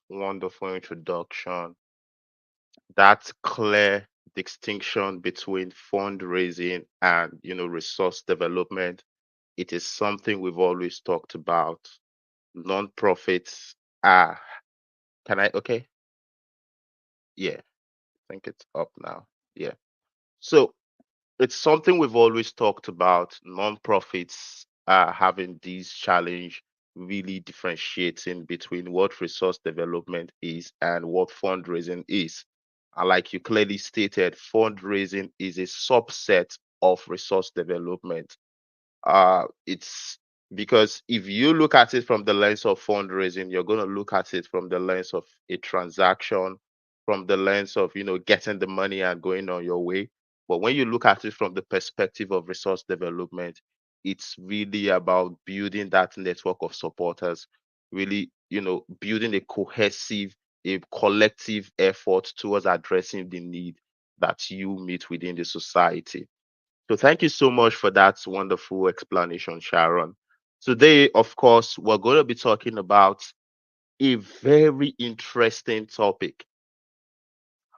wonderful introduction. That clear distinction between fundraising and resource development. It is something we've always talked about. Non-profits are can I okay? Yeah, I think it's up now. Yeah. So it's something we've always talked about. Non-profits are having this challenge, really differentiating between what resource development is and what fundraising is. And like you clearly stated, fundraising is a subset of resource development. It's because if you look at it from the lens of fundraising, you're going to look at it from the lens of a transaction, from the lens of getting the money and going on your way. But when you look at it from the perspective of resource development, it's really about building that network of supporters, really building a cohesive, a collective effort towards addressing the need that you meet within the society. So thank you so much for that wonderful explanation, Sharon. Today, of course, we're going to be talking about a very interesting topic: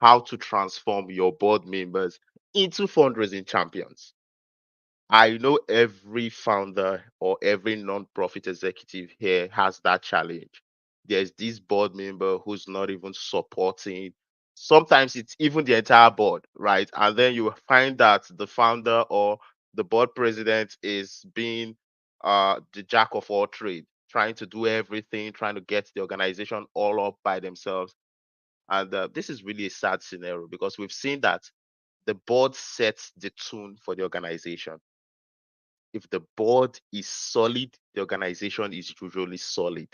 how to transform your board members into fundraising champions. I know every founder or every non-profit executive here has that challenge. There's this board member who's not even supporting. Sometimes it's even the entire board, right? And then you find that the founder or the board president is being the jack of all trade, trying to do everything, trying to get the organization all up by themselves. And this is really a sad scenario because we've seen that the board sets the tune for the organization. If the board is solid, the organization is usually solid.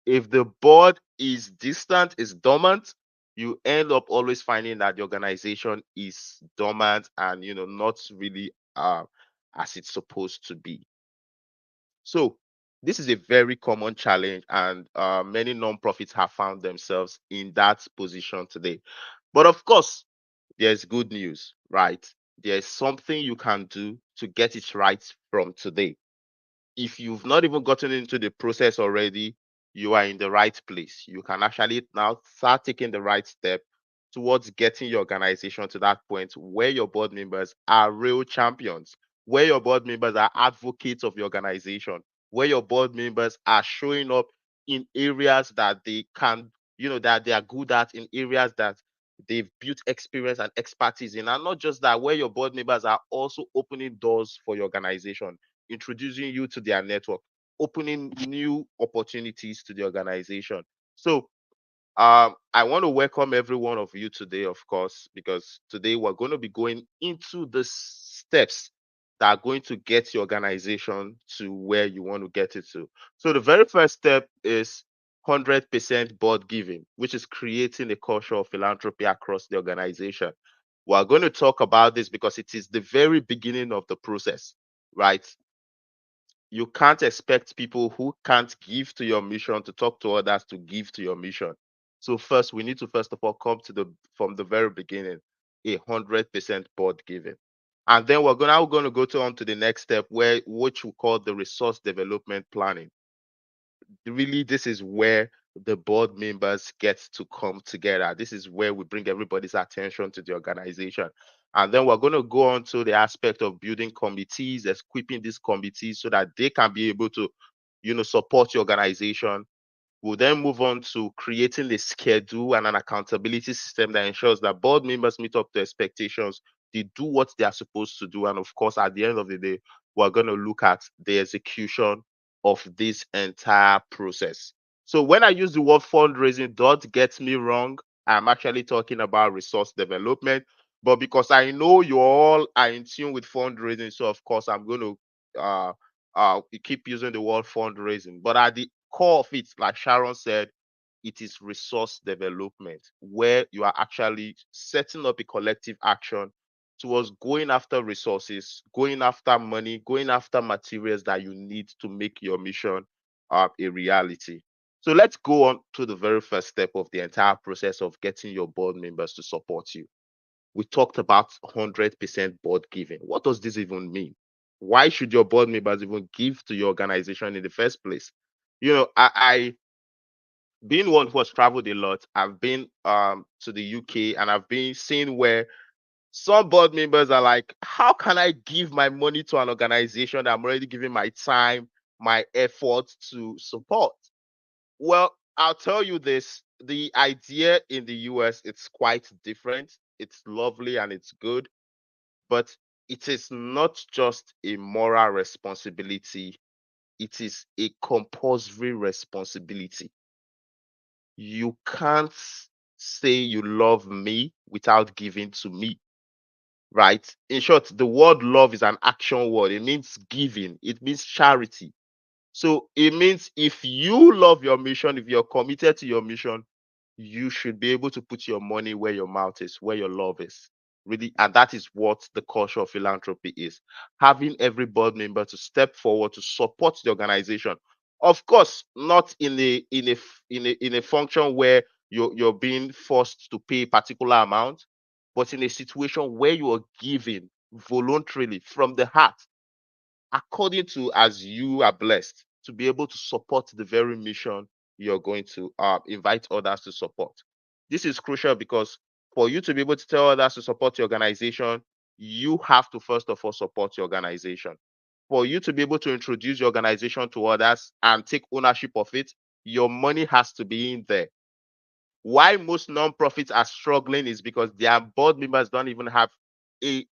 If the board is distant, is dormant, you end up always finding that the organization is dormant and not really as it's supposed to be. So this is a very common challenge, and many nonprofits have found themselves in that position today. But of course, there's good news, right? There's something you can do to get it right from today. If you've not even gotten into the process already, you are in the right place. You can actually now start taking the right step towards getting your organization to that point where your board members are real champions, where your board members are advocates of your organization, where your board members are showing up in areas that they can, that they are good at, in areas that they've built experience and expertise in. And not just that, where your board members are also opening doors for your organization, introducing you to their network, opening new opportunities to the organization. So I want to welcome every one of you today, of course, because today we're going to be going into the steps that are going to get your organization to where you want to get it to. So the very first step is 100% board giving, which is creating a culture of philanthropy across the organization. We're going to talk about this because it is the very beginning of the process, right? You can't expect people who can't give to your mission to talk to others to give to your mission. So first, we need to first of all come to the from the very beginning, 100% board giving, and then we're going to go to on to the next step, where which we call the resource development planning. Really, this is where the board members get to come together. This is where we bring everybody's attention to the organization. And then we're going to go on to the aspect of building committees, equipping these committees so that they can be able to, support your organization. We'll then move on to creating a schedule and an accountability system that ensures that board members meet up to expectations. They do what they are supposed to do. And of course, at the end of the day, we're going to look at the execution of this entire process. So when I use the word fundraising, don't get me wrong. I'm actually talking about resource development. But because I know you all are in tune with fundraising, so of course I'm going to keep using the word fundraising. But at the core of it, like Sharon said, it is resource development, where you are actually setting up a collective action towards going after resources, going after money, going after materials that you need to make your mission a reality. So let's go on to the very first step of the entire process of getting your board members to support you. We talked about 100% board giving. What does this even mean? Why should your board members even give to your organization in the first place? You know, being one who has traveled a lot, I've been to the UK, and I've been seeing where some board members are like, how can I give my money to an organization that I'm already giving my time, my effort to support? Well, I'll tell you this, the idea in the US, it's quite different. It's lovely and it's good, but it is not just a moral responsibility, it is a compulsory responsibility. You can't say you love me without giving to me, right? In short, the word love is an action word. It means giving, it means charity. So it means if you love your mission, if you're committed to your mission, you should be able to put your money where your mouth is, where your love is. Really, and that is what the culture of philanthropy is. Having every board member to step forward to support the organization. Of course, not in a function where you're being forced to pay a particular amount, but in a situation where you are giving voluntarily from the heart, according to as you are blessed to be able to support the very mission you're going to invite others to support. This is crucial because for you to be able to tell others to support your organization, you have to first of all support your organization. For you to be able to introduce your organization to others and take ownership of it, your money has to be in there. Why most nonprofits are struggling is because their board members don't even have a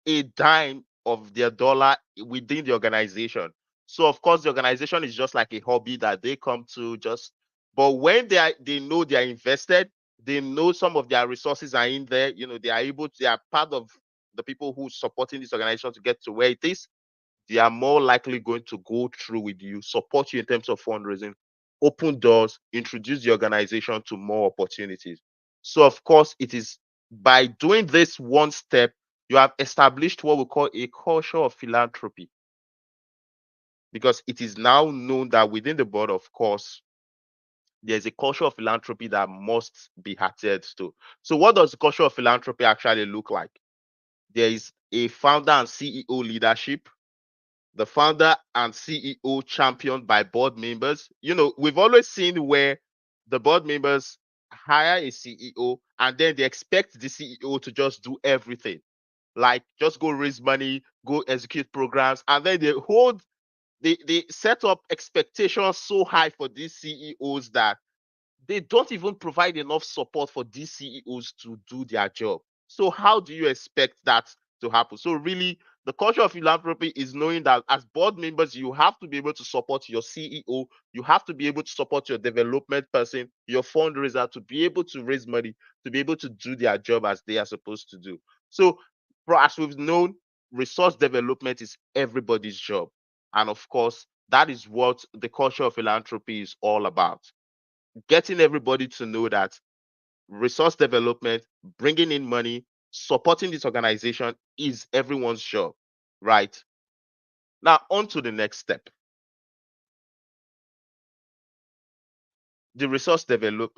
a dime of their dollar within the organization. So of course the organization is just like a hobby that they come to just, but when they know they are invested, they know some of their resources are in there, they are part of the people who supporting this organization to get to where it is, they are more likely going to go through with you, support you in terms of fundraising, open doors, introduce the organization to more opportunities. So, of course, it is by doing this one step, you have established what we call a culture of philanthropy, because it is now known that within the board, of course, there's a culture of philanthropy that must be adhered to. So, what does the culture of philanthropy actually look like? There is a founder and CEO leadership, the founder and CEO championed by board members. We've always seen where the board members hire a CEO and then they expect the CEO to just do everything, like just go raise money, go execute programs, and then they set up expectations so high for these CEOs that they don't even provide enough support for these CEOs to do their job. So how do you expect that to happen? So really, the culture of philanthropy is knowing that as board members, you have to be able to support your CEO, you have to be able to support your development person, your fundraiser, to be able to raise money, to be able to do their job as they are supposed to do. So, as we've known, resource development is everybody's job. And of course, that is what the culture of philanthropy is all about, getting everybody to know that resource development, bringing in money, supporting this organization is everyone's job, right? Now, on to the next step, the resource develop.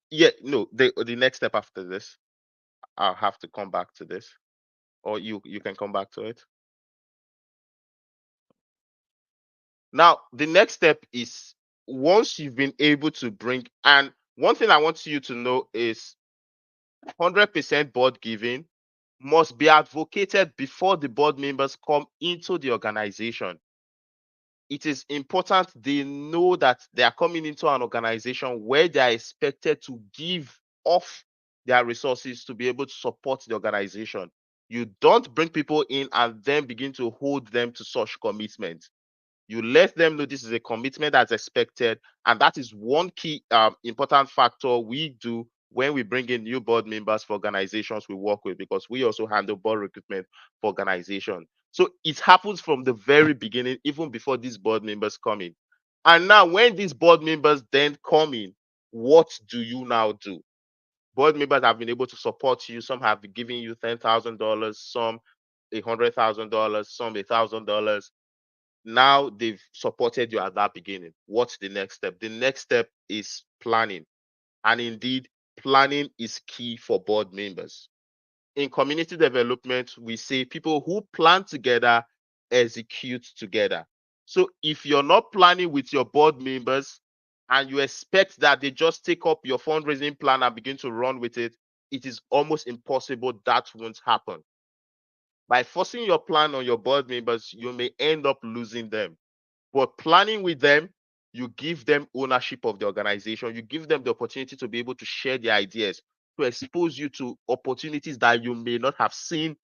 Yeah, no, the next step after this, I'll have to come back to this, or you can come back to it. Now, the next step is once you've been able to bring, and one thing I want you to know is 100% board giving must be advocated before the board members come into the organization. It is important they know that they are coming into an organization where they are expected to give off their resources to be able to support the organization. You don't bring people in and then begin to hold them to such commitment. You let them know this is a commitment that's expected, and that is one key important factor we do when we bring in new board members for organizations we work with, because we also handle board recruitment for organizations. So it happens from the very beginning, even before these board members come in. And now when these board members then come in, what do you now do? Board members have been able to support you. Some have been giving you $10,000, some $100,000, some $1,000. Now they've supported you at that beginning. What's the next step? The next step is planning. And indeed, planning is key for board members. In community development, we say people who plan together execute together. So if you're not planning with your board members, and you expect that they just take up your fundraising plan and begin to run with it, it is almost impossible. That won't happen. By forcing your plan on your board members, you may end up losing them. But planning with them, you give them ownership of the organization. You give them the opportunity to be able to share their ideas, to expose you to opportunities that you may not have seen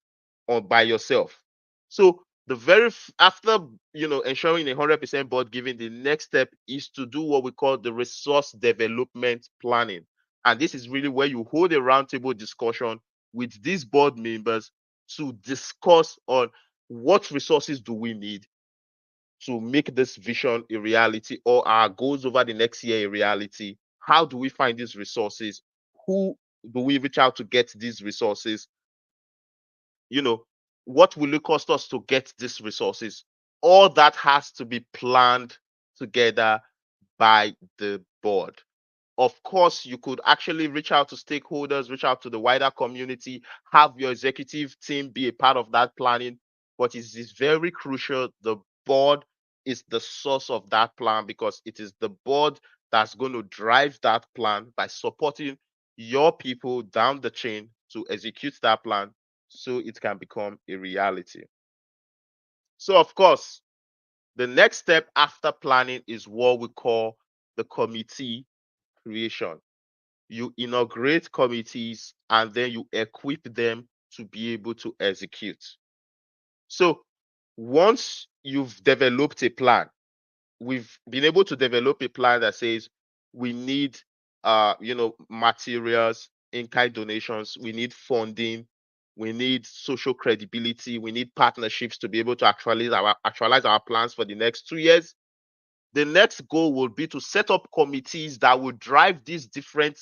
on by yourself. So the after ensuring 100% board giving, the next step is to do what we call the resource development planning, and this is really where you hold a roundtable discussion with these board members to discuss on what resources do we need to make this vision a reality, or our goals over the next year a reality. How do we find these resources? Who do we reach out to get these resources? you know, what will it cost us to get these resources? All that has to be planned together by the board. Of course, you could actually reach out to stakeholders, reach out to the wider community, have your executive team be a part of that planning. But it is very crucial the board is the source of that plan, because it is the board that's going to drive that plan by supporting your people down the chain to execute that plan so it can become a reality. So, of course, the next step after planning is what we call the committee creation. You inaugurate committees and then you equip them to be able to execute. So once you've developed a plan, we've been able to develop a plan that says we need materials, in-kind donations, we need funding, we need social credibility, we need partnerships to be able to actualize our plans for the next 2 years. The next goal will be to set up committees that will drive these different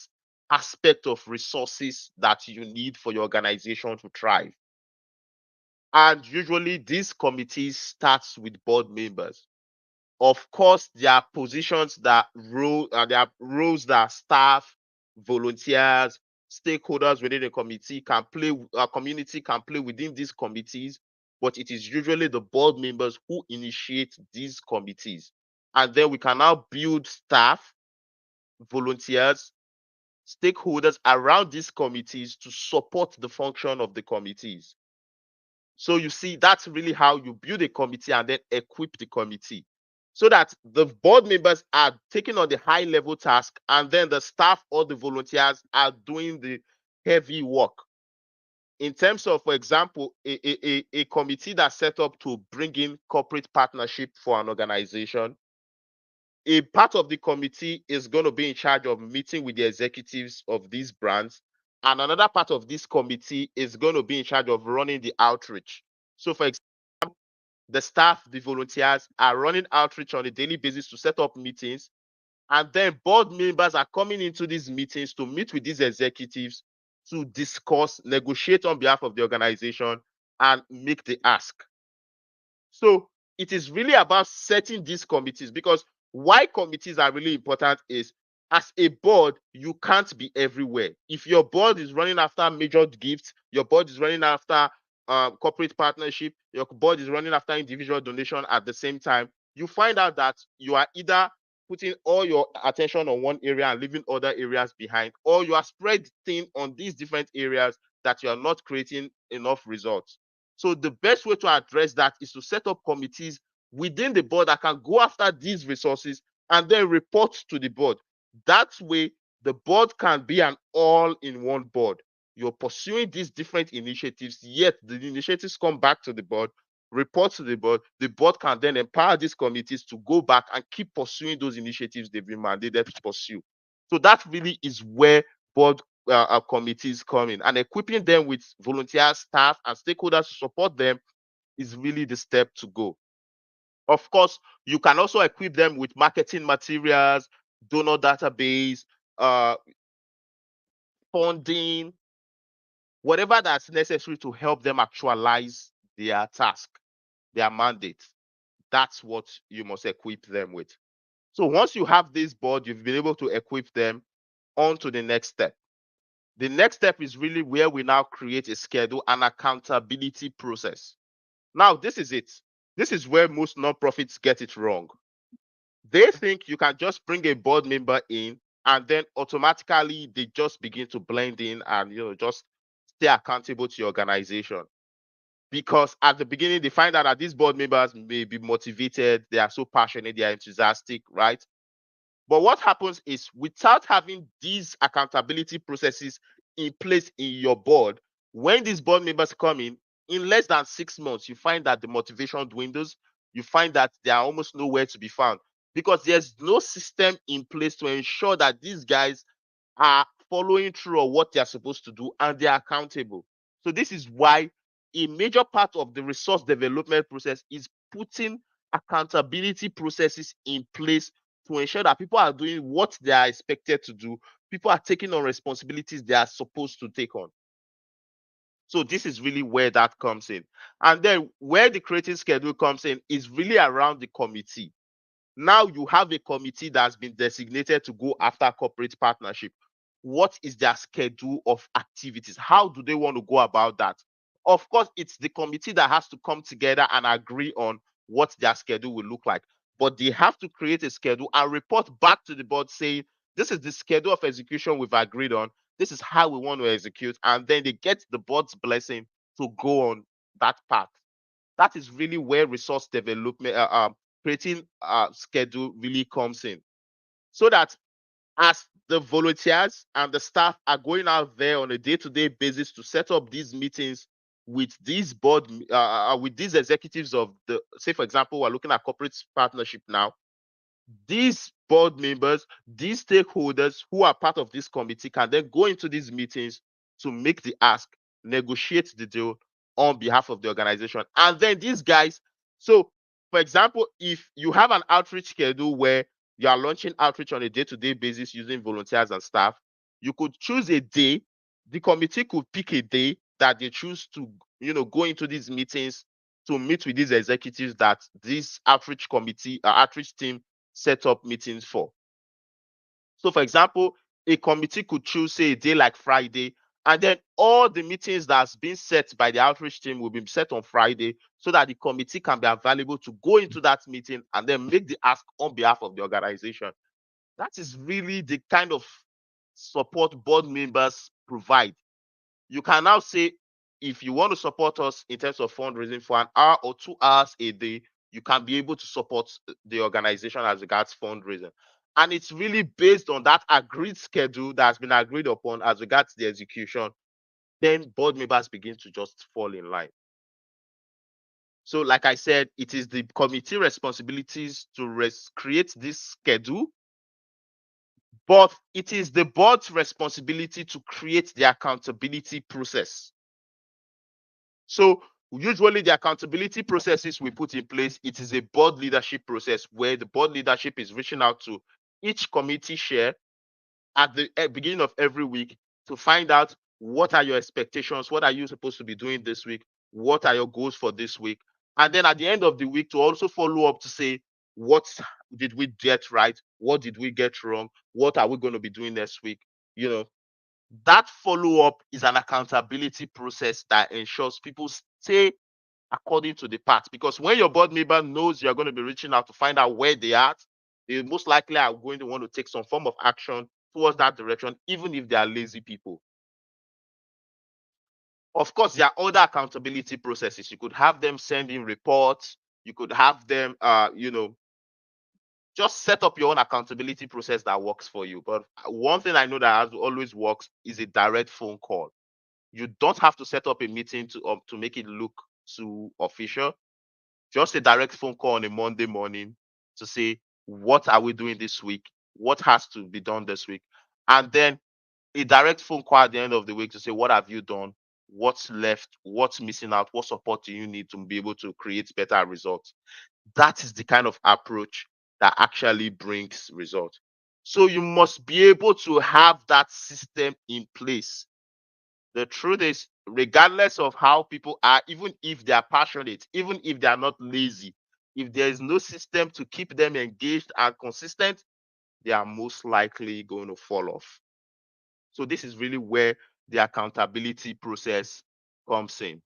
aspects of resources that you need for your organization to thrive. And usually these committees starts with board members. Of course, there are positions that there are roles that staff, volunteers, stakeholders within the committee can play, community can play within these committees, but it is usually the board members who initiate these committees. And then we can now build staff, volunteers, stakeholders around these committees to support the function of the committees. So you see, that's really how you build a committee and then equip the committee so that the board members are taking on the high level task and then the staff or the volunteers are doing the heavy work. In terms of, for example, a committee that's set up to bring in corporate partnership for an organization, a part of the committee is going to be in charge of meeting with the executives of these brands, and another part of this committee is going to be in charge of running the outreach. So, for example, the staff, the volunteers are running outreach on a daily basis to set up meetings, and then board members are coming into these meetings to meet with these executives to discuss, negotiate on behalf of the organization, and make the ask. So it is really about setting these committees, because why committees are really important is, as a board, you can't be everywhere. If your board is running after major gifts, your board is running after corporate partnership, your board is running after individual donation at the same time, you find out that you are either putting all your attention on one area and leaving other areas behind, or you are spread thin on these different areas that you are not creating enough results. So the best way to address that is to set up committees within the board that can go after these resources and then report to the board. That way, the board can be an all-in-one board. You're pursuing these different initiatives, yet the initiatives come back to the board, report to the board. The board can then empower these committees to go back and keep pursuing those initiatives they've been mandated to pursue. So that really is where board committees come in, and equipping them with volunteers, staff, and stakeholders to support them is really the step to go. Of course, you can also equip them with marketing materials, donor database, uh, funding, whatever that's necessary to help them actualize their task, their mandate. That's what you must equip them with. So once you have this board, you've been able to equip them on to the next step. The next step is really where we now create a schedule and accountability process. Now, this is it. This is where most nonprofits get it wrong. They think you can just bring a board member in and then automatically they just begin to blend in and just stay accountable to your organization. Because at the beginning they find out that these board members may be motivated, they are so passionate, they are enthusiastic, right? But what happens is without having these accountability processes in place in your board, when these board members come in less than 6 months, you find that the motivation dwindles. You find that they are almost nowhere to be found because there's no system in place to ensure that these guys are following through on what they are supposed to do and they are accountable. So this is why a major part of the resource development process is putting accountability processes in place to ensure that people are doing what they are expected to do. People are taking on responsibilities they are supposed to take on. So this is really where that comes in. And then where the creating schedule comes in is really around the committee. Now you have a committee that's been designated to go after corporate partnership. What is their schedule of activities? How do they want to go about that? Of course, it's the committee that has to come together and agree on what their schedule will look like. But they have to create a schedule and report back to the board saying, this is the schedule of execution we've agreed on. This is how we want to execute. And then they get the board's blessing to go on that path. That is really where resource development, creating schedule really comes in. So that as the volunteers and the staff are going out there on a day-to-day basis to set up these meetings with these with these executives of the, say for example, we're looking at corporate partnership now, these board members, these stakeholders who are part of this committee can then go into these meetings to make the ask, negotiate the deal on behalf of the organization. And then these guys, so for example, if you have an outreach schedule where you are launching outreach on a day-to-day basis using volunteers and staff, you could choose a day. The committee could pick a day that they choose to, go into these meetings to meet with these executives that this outreach committee, outreach team set up meetings for. So, for example, a committee could choose, say, a day like Friday, and then all the meetings that's been set by the outreach team will be set on Friday so that the committee can be available to go into that meeting and then make the ask on behalf of the organization. That is really the kind of support board members provide. You can now say, if you want to support us in terms of fundraising for an hour or 2 hours a day, you can be able to support the organization as regards fundraising. And it's really based on that agreed schedule that's been agreed upon as regards the execution. Then board members begin to just fall in line. So, like I said, it is the committee responsibilities to create this schedule, but it is the board's responsibility to create the accountability process. So usually the accountability processes we put in place, it is a board leadership process where the board leadership is reaching out to each committee chair at the beginning of every week to find out what are your expectations, what are you supposed to be doing this week, what are your goals for this week, and then at the end of the week to also follow up to say what did we get right, what did we get wrong, what are we going to be doing next week. You know, that follow up is an accountability process that ensures people stay according to the path. Because when your board member knows you're going to be reaching out to find out where they are, they most likely are going to want to take some form of action towards that direction, even if they are lazy people. Of course, there are other accountability processes. You could have them send in reports. You could have them, just set up your own accountability process that works for you. But one thing I know that has always works is a direct phone call. You don't have to set up a meeting to make it look too official. Just a direct phone call on a Monday morning to say, what are we doing this week? What has to be done this week? And then a direct phone call at the end of the week to say, what have you done? What's left? What's missing out? What support do you need to be able to create better results? That is the kind of approach that actually brings results. So you must be able to have that system in place. The truth is, regardless of how people are, even if they are passionate, even if they are not lazy, if there is no system to keep them engaged and consistent, they are most likely going to fall off. So this is really where the accountability process comes in.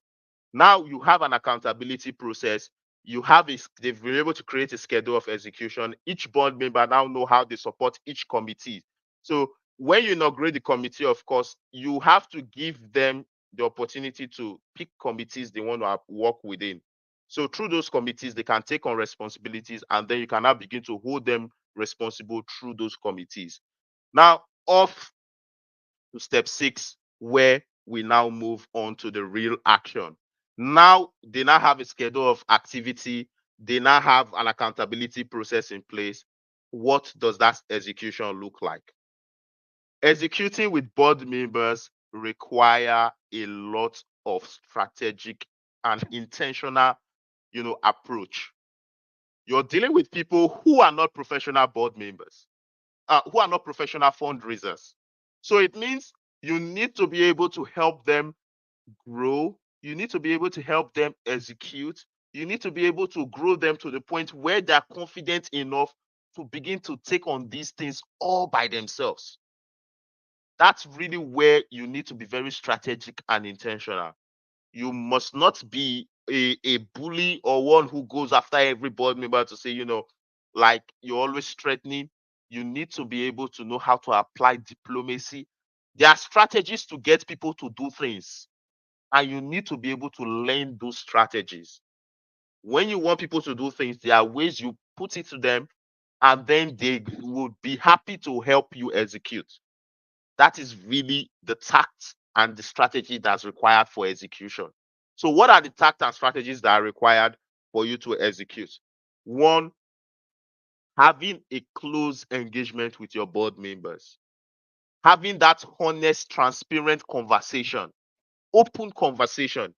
Now you have an accountability process. they've been able to create a schedule of execution. Each board member now know how they support each committee. So when you inaugurate the committee, of course, you have to give them the opportunity to pick committees they want to work within. So through those committees, they can take on responsibilities, and then you can now begin to hold them responsible through those committees. Now, off to step 6, where we now move on to the real action. Now they now have a schedule of activity, they now have an accountability process in place. What does that execution look like? Executing with board members require a lot of strategic and intentional, approach. You're dealing with people who are not professional board members, who are not professional fundraisers. So it means you need to be able to help them grow. You need to be able to help them execute. You need to be able to grow them to the point where they're confident enough to begin to take on these things all by themselves. That's really where you need to be very strategic and intentional. You must not be a bully or one who goes after every board member to say, like you're always threatening. You need to be able to know how to apply diplomacy. There are strategies to get people to do things, and you need to be able to learn those strategies. When you want people to do things, there are ways you put it to them, and then they would be happy to help you execute. That is really the tact and the strategy that's required for execution. So, what are the tact and strategies that are required for you to execute? One, having a close engagement with your board members, having that honest, transparent conversation, open conversation.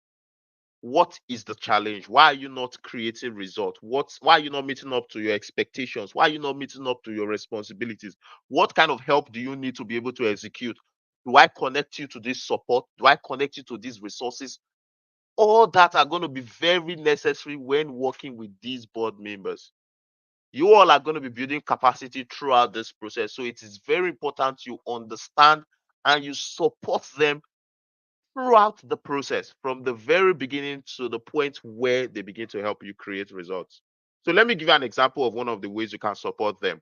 What is the challenge? Why are you not creating results? Why are you not meeting up to your expectations? Why are you not meeting up to your responsibilities? What kind of help do you need to be able to execute? Do I connect you to this support? Do I connect you to these resources? All that are going to be very necessary when working with these board members. You all are going to be building capacity throughout this process. So it is very important you understand and you support them throughout the process from the very beginning to the point where they begin to help you create results. So let me give you an example of one of the ways you can support them.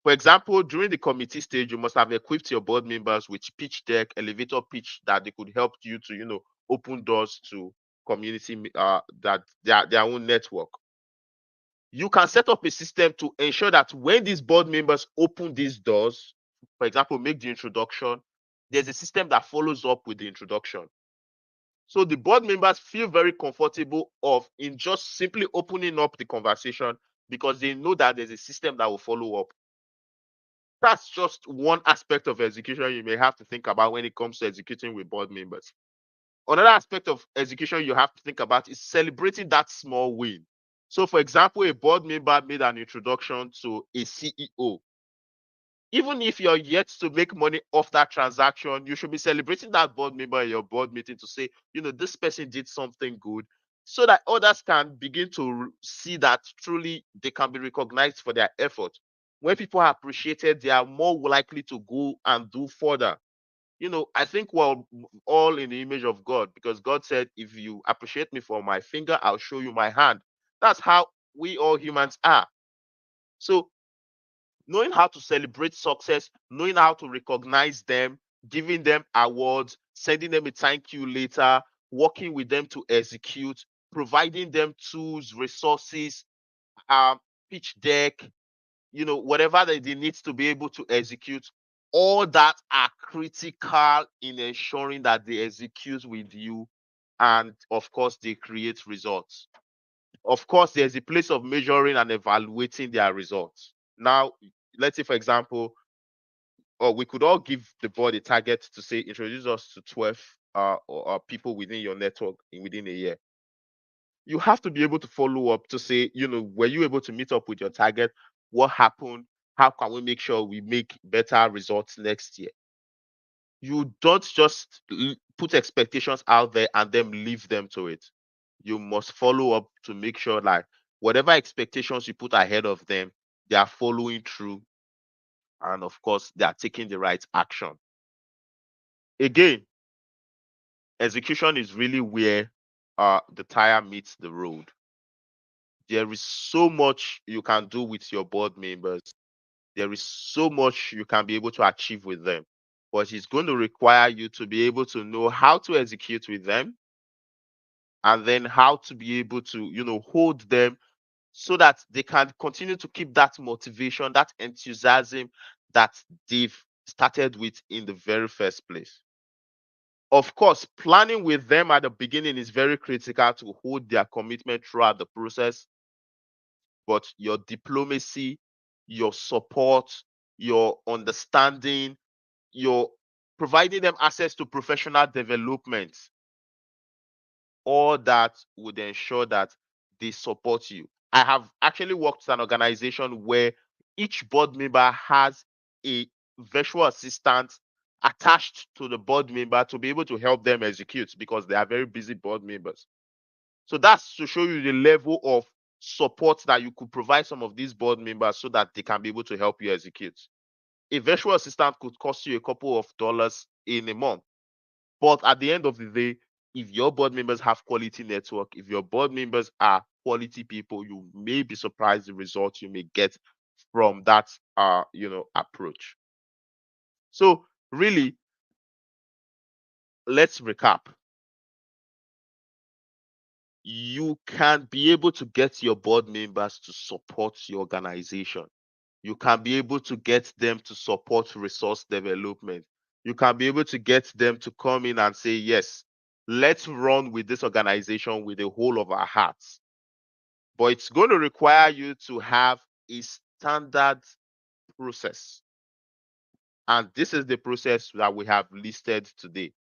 For example, during the committee stage, you must have equipped your board members with pitch deck, elevator pitch that they could help you to, open doors to community that their own network. You can set up a system to ensure that when these board members open these doors, for example, make the introduction, there's a system that follows up with the introduction. So the board members feel very comfortable of in just simply opening up the conversation because they know that there's a system that will follow up. That's just one aspect of execution you may have to think about when it comes to executing with board members. Another aspect of execution you have to think about is celebrating that small win. So, for example, a board member made an introduction to a CEO. Even if you're yet to make money off that transaction, you should be celebrating that board member in your board meeting to say, this person did something good so that others can begin to see that truly they can be recognized for their effort. When people are appreciated, they are more likely to go and do further. I think we're all in the image of God because God said, if you appreciate me for my finger, I'll show you my hand. That's how we all humans are. So knowing how to celebrate success, knowing how to recognize them, giving them awards, sending them a thank you later, working with them to execute, providing them tools, resources, um, pitch deck, whatever that they need to be able to execute. All that are critical in ensuring that they execute with you and, of course, they create results. Of course, there's a place of measuring and evaluating their results. Now, let's say, for example, or we could all give the board a target to say, introduce us to 12 or people within your network within a year. You have to be able to follow up to say, were you able to meet up with your target? What happened? How can we make sure we make better results next year? You don't just put expectations out there and then leave them to it. You must follow up to make sure like whatever expectations you put ahead of them, they are following through. And of course, they are taking the right action. Again, execution is really where the tire meets the road. There is so much you can do with your board members. There is so much you can be able to achieve with them. But it's going to require you to be able to know how to execute with them, and then how to be able to, hold them so that they can continue to keep that motivation, that enthusiasm that they've started with in the very first place. Of course, planning with them at the beginning is very critical to hold their commitment throughout the process, but your diplomacy, your support, your understanding, your providing them access to professional development, all that would ensure that they support you. I have actually worked with an organization where each board member has a virtual assistant attached to the board member to be able to help them execute, because they are very busy board members. So that's to show you the level of support that you could provide some of these board members so that they can be able to help you execute. A virtual assistant could cost you a couple of dollars in a month. But at the end of the day, if your board members have quality network, if your board members are quality people, you may be surprised the results you may get from that approach. So really, let's recap. You can be able to get your board members to support your organization. You can be able to get them to support resource development. You can be able to get them to come in and say, yes, let's run with this organization with the whole of our hearts. But it's going to require you to have a standard process. And this is the process that we have listed today.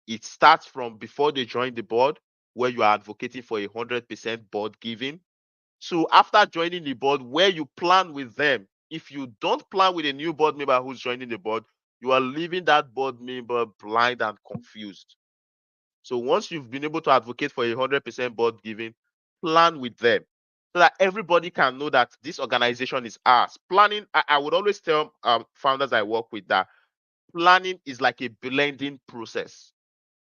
It starts from before they join the board, where you are advocating for 100% board giving, to after joining the board, where you plan with them. If you don't plan with a new board member who's joining the board, you are leaving that board member blind and confused. So once you've been able to advocate for 100% board giving, plan with them so that everybody can know that this organization is ours. Planning, I would always tell founders I work with that planning is like a blending process.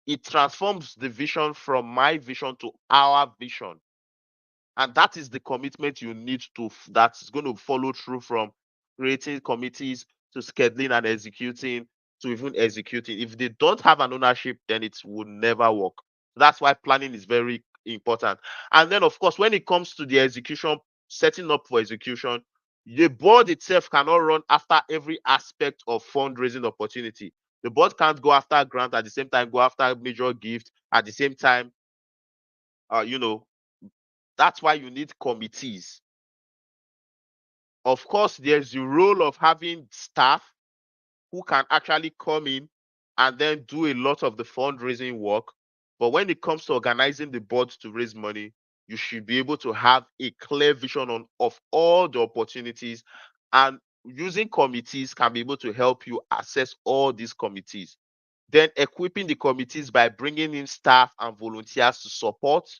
It transforms the vision from my vision to our vision. And that is the commitment you need to, that's going to follow through from creating committees to scheduling and executing to even executing. If they don't have an ownership, then it will never work. That's why planning is very important. And then, of course, when it comes to the execution, setting up for execution, the board itself cannot run after every aspect of fundraising opportunity. The board can't go after grant at the same time, go after major gift at the same time. Uh, you know, that's why you need committees. Of course, there's the role of having staff who can actually come in and then do a lot of the fundraising work. But when it comes to organizing the board to raise money, you should be able to have a clear vision of all the opportunities, and using committees can be able to help you assess all these committees. Then equipping the committees by bringing in staff and volunteers to support,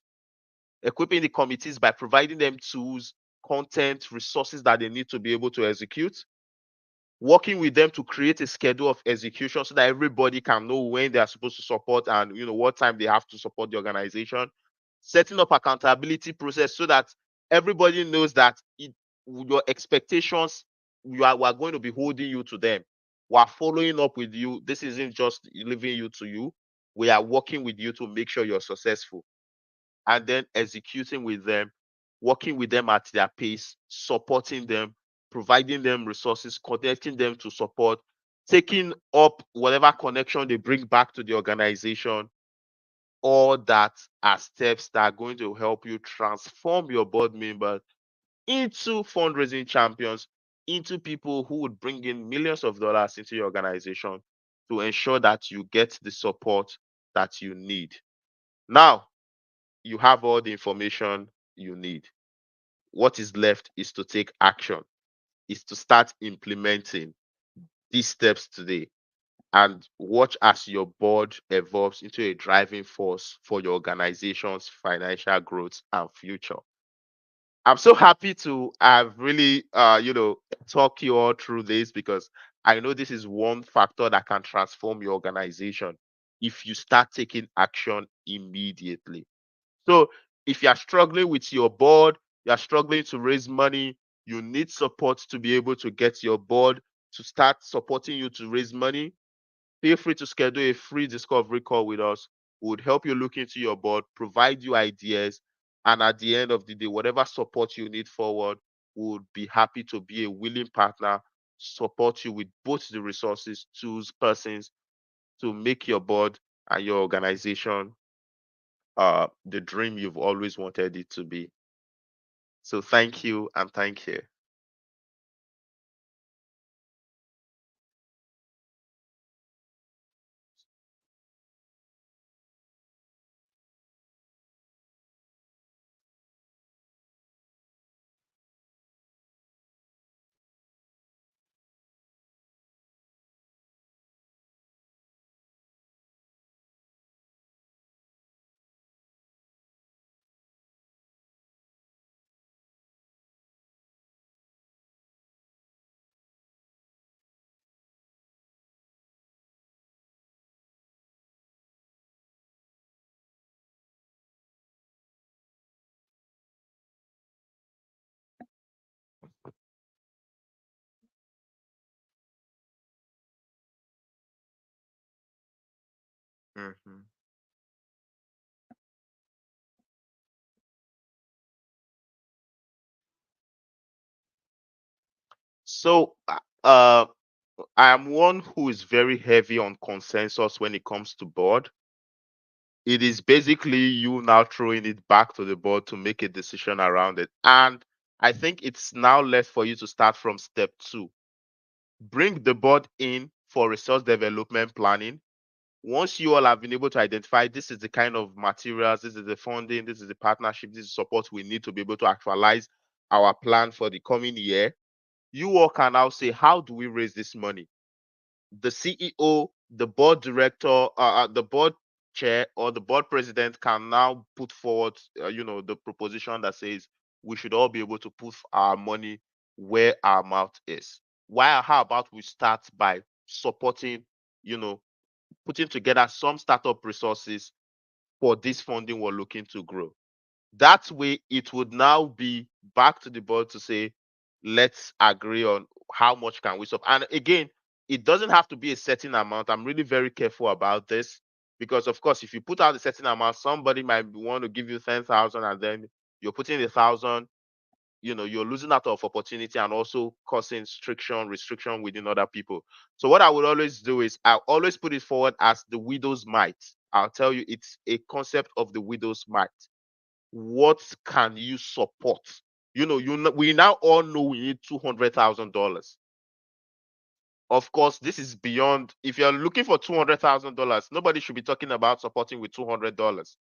equipping the committees by providing them tools, content, resources that they need to be able to execute, working with them to create a schedule of execution so that everybody can know when they are supposed to support and what time they have to support the organization, setting up accountability process so that everybody knows that your expectations, we are going to be holding you to them. We are following up with you. This isn't just leaving you to you. We are working with you to make sure you're successful, and then executing with them, working with them at their pace, supporting them, providing them resources, connecting them to support, taking up whatever connection they bring back to the organization. All that are steps that are going to help you transform your board members into fundraising champions, into people who would bring in millions of dollars into your organization to ensure that you get the support that you need. Now, you have all the information you need. What is left is to take action, is to start implementing these steps today, and watch as your board evolves into a driving force for your organization's financial growth and future. I'm so happy to have really, talk you all through this, because I know this is one factor that can transform your organization if you start taking action immediately. So if you are struggling with your board, you're struggling to raise money, you need support to be able to get your board to start supporting you to raise money, feel free to schedule a free discovery call with us. We would help you look into your board, provide you ideas, and at the end of the day, whatever support you need forward, we would be happy to be a willing partner, support you with both the resources, tools, persons to make your board and your organization the dream you've always wanted it to be. So thank you and thank you. Mhm. So I am one who is very heavy on consensus when it comes to board. It is basically you now throwing it back to the board to make a decision around it. And I think it's now left for you to start from step two. Bring the board in for resource development planning. Once you all have been able to identify this is the kind of materials, this is the funding, this is the partnership, this is support we need to be able to actualize our plan for the coming year, you all can now say, how do we raise this money? The CEO, the board director, the board chair, or the board president can now put forward, the proposition that says we should all be able to put our money where our mouth is. Why? How about we start by supporting, you know, putting together some startup resources for this funding we're looking to grow. That way, it would now be back to the board to say, let's agree on how much can we support. And again, it doesn't have to be a certain amount. I'm really very careful about this because, of course, if you put out a certain amount, somebody might want to give you 10,000, and then you're putting 1,000. You're losing out of opportunity and also causing restriction within other people. So what I would always do is I always put it forward as the widow's might. I'll tell you, it's a concept of the widow's might. What can you support? We now all know we need $200,000. Of course, this is beyond. If you're looking for $200,000, nobody should be talking about supporting with $200,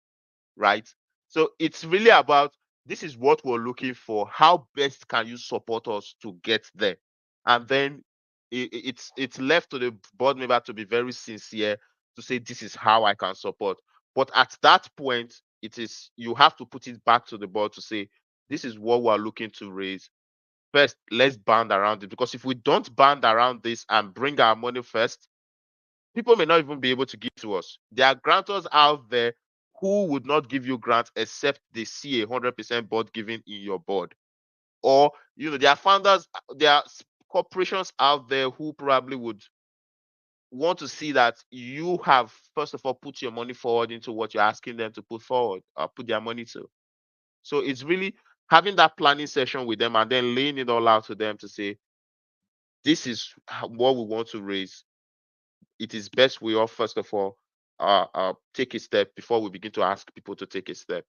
right? So it's really about, this is what we're looking for. How best can you support us to get there? And then it's left to the board member to be very sincere to say, this is how I can support. But at that point, it is, you have to put it back to the board to say, this is what we're looking to raise. First, let's band around it, because if we don't band around this and bring our money first, people may not even be able to give to us. There are grantors out there who would not give you grants except they see 100% board giving in your board. Or, there are founders, there are corporations out there who probably would want to see that you have, first of all, put your money forward into what you're asking them to put forward or put their money to. So it's really having that planning session with them and then laying it all out to them to say, this is what we want to raise. It is best we all, first of all, take a step before we begin to ask people to take a step.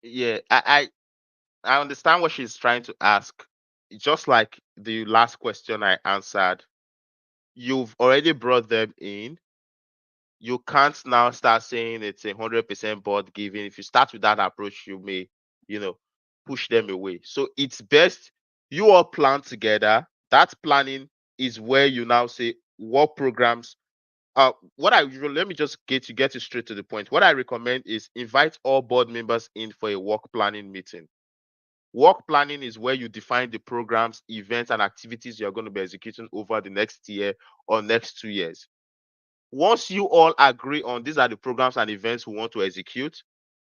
Yeah, I I understand what she's trying to ask. Just like the last question I answered, you've already brought them in. You can't now start saying it's 100% board giving. If you start with that approach, you may, you know, push them away. So it's best you all plan together. That planning is where you now say what programs. What I usually, let me just get you straight to the point. What I recommend is invite all board members in for a work planning meeting. Work planning is where you define the programs, events, and activities you're going to be executing over the next year or next 2 years. Once you all agree on these are the programs and events we want to execute,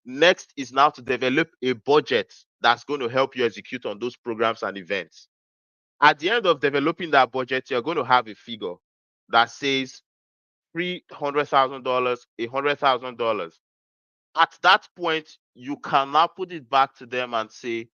next is now to develop a budget that's going to help you execute on those programs and events. At the end of developing that budget, you're going to have a figure that says $300,000, $100,000. At that point, you can now put it back to them and say,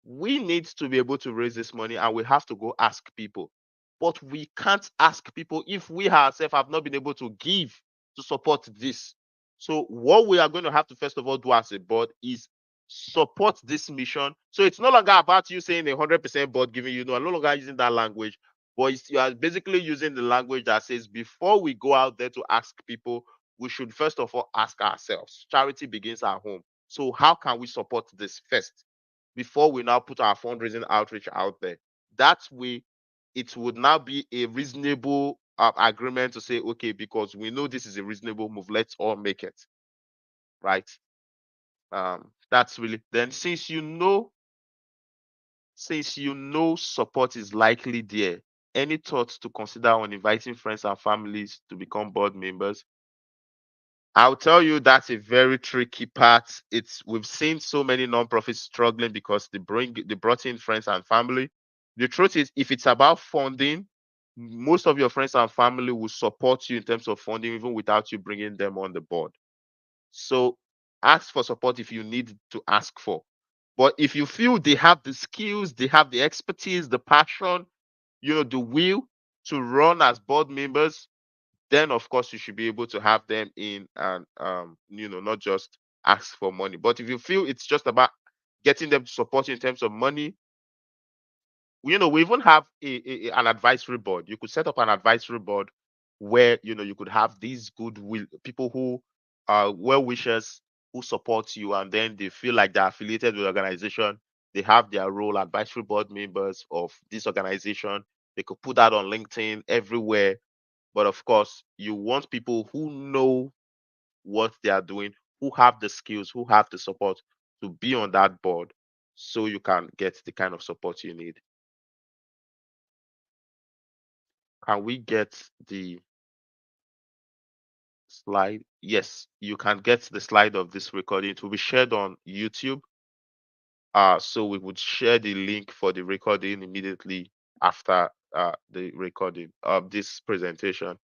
we need to be able to raise this money and we have to go ask people. But we can't ask people if we ourselves have not been able to give to support this. So, what we are going to have to first of all do as a board is support this mission. So, it's no longer about you saying 100% board giving, I'm no longer using that language, but you are basically using the language that says before we go out there to ask people, we should first of all ask ourselves. Charity begins at home. So, how can we support this first? Before we now put our fundraising outreach out there. That way, it would now be a reasonable agreement to say, okay, because we know this is a reasonable move, let's all make it, right? That's really then since you know support is likely there. Any thoughts to consider on inviting friends and families to become board members? I'll tell you that's a very tricky part. We've seen so many nonprofits struggling because they brought in friends and family. The truth is, if it's about funding, most of your friends and family will support you in terms of funding even without you bringing them on the board. So ask for support if you need to ask for. But if you feel they have the skills, they have the expertise, the passion, the will to run as board members, then of course you should be able to have them in and not just ask for money. But if you feel it's just about getting them to support you in terms of money, we even have an advisory board. You could set up an advisory board where you could have these goodwill people who are well wishers who support you, and then they feel like they're affiliated with the organization. They have their role, advisory board members of this organization. They could put that on LinkedIn everywhere, but of course, you want people who know what they are doing, who have the skills, who have the support to be on that board so you can get the kind of support you need. Can we get the slide? Yes, you can get the slide of this recording. It will be shared on YouTube. So we would share the link for the recording immediately after the recording of this presentation.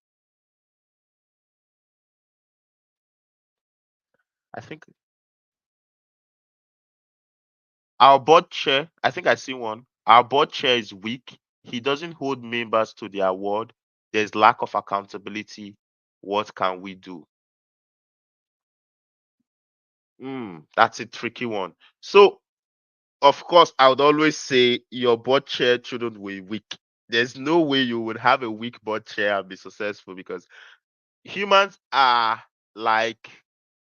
I think our board chair, I think I see one. Our board chair is weak. He doesn't hold members to their word. There's lack of accountability. What can we do? That's a tricky one. So, of course, I would always say your board chair shouldn't be weak. There's no way you would have a weak board chair and be successful because humans are like,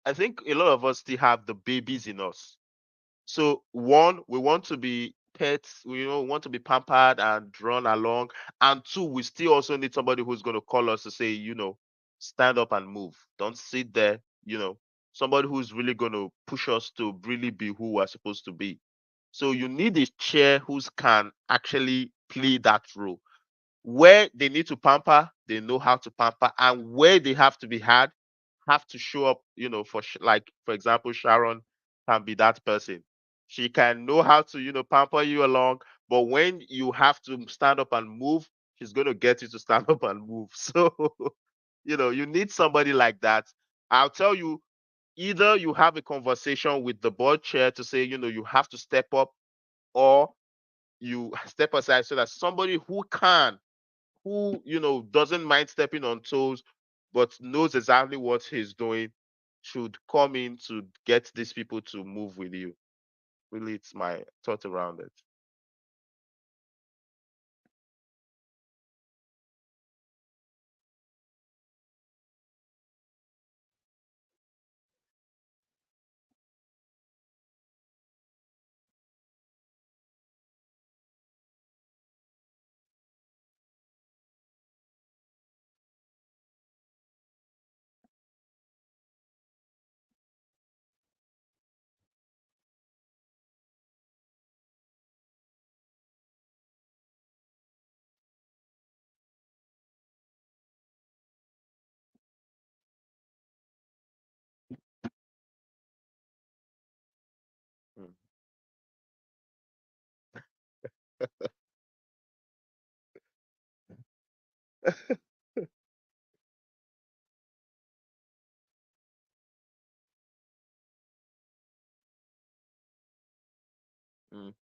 I think a lot of us still have the babies in us. So one, we want to be pets, we want to be pampered and drawn along. And two, we still also need somebody who's going to call us to say, stand up and move. Don't sit there, somebody who's really going to push us to really be who we're supposed to be. So you need a chair who can actually play that role. Where they need to pamper, they know how to pamper, and where they have to be hard, have to show up, like for example, Sharon can be that person. She can know how to, pamper you along, but when you have to stand up and move, she's going to get you to stand up and move. So, you need somebody like that. I'll tell you, either you have a conversation with the board chair to say, you have to step up, or you step aside so that somebody who doesn't mind stepping on toes but knows exactly what he's doing should come in to get these people to move with you. Really, it's my thought around it. Mm. Mm.